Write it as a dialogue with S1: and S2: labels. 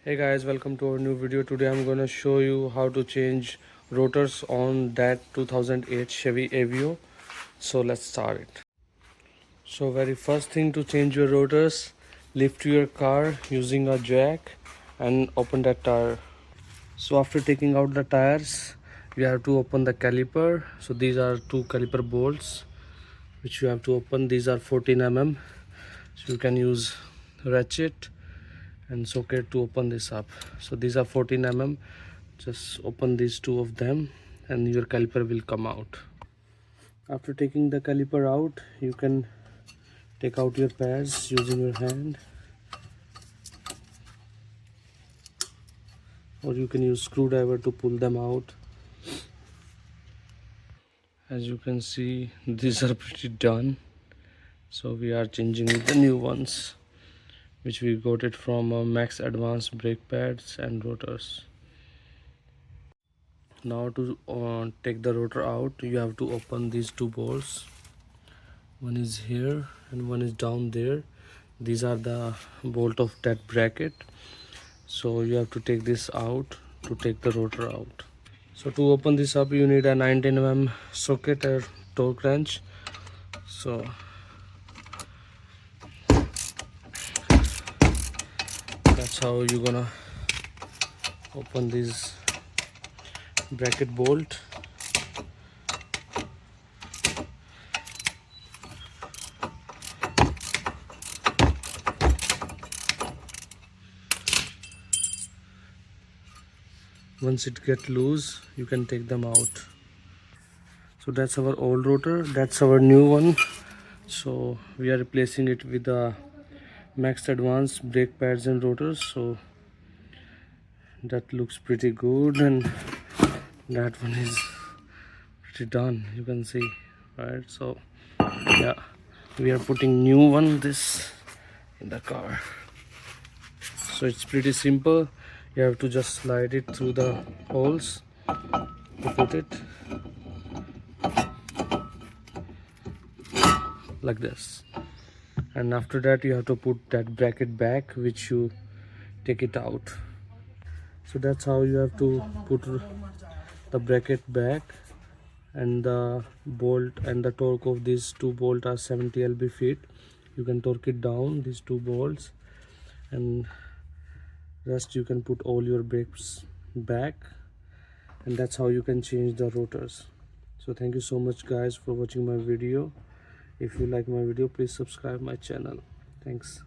S1: Hey guys, welcome to our new video. Today I'm gonna show you how to change rotors on that 2008 Chevy Aveo. So let's start it. So very first thing, to change your rotors, lift your car using a jack and open that tire. So after taking out the tires, you have to open the caliper. So these are two caliper bolts which you have to open. These are 14 mm. So you can use ratchet and socket to open this up. So these are 14 mm. Just open these two of them and your caliper will come out. After taking the caliper out, you can take out your pads using your hand, or you can use screwdriver to pull them out. As you can see, these are pretty done. So we are changing the new ones which we got it from Max Advanced brake pads and rotors. Now to take the rotor out, you have to open these two bolts. One is here and one is down there. These are the bolt of that bracket. So you have to take this out to take the rotor out. So to open this up, you need a 19 mm socket or torque wrench. So that's how you're gonna open this bracket bolt. Once it gets loose, you can take them out. So that's our old rotor, that's our new one. So we are replacing it with the Max Advanced brake pads and rotors. So that looks pretty good, and that one is pretty done, you can see, right? So yeah, we are putting new one this in the car. So it's pretty simple. You have to just slide it through the holes to put it like this, and after that you have to put that bracket back which you take it out. So that's how you have to put the bracket back, and the bolt and the torque of these two bolts are 70 lb-ft. You can torque it down, these two bolts, and rest you can put all your brakes back, and that's how you can change the rotors. So thank you so much guys for watching my video. If you like my video, please subscribe my channel. Thanks.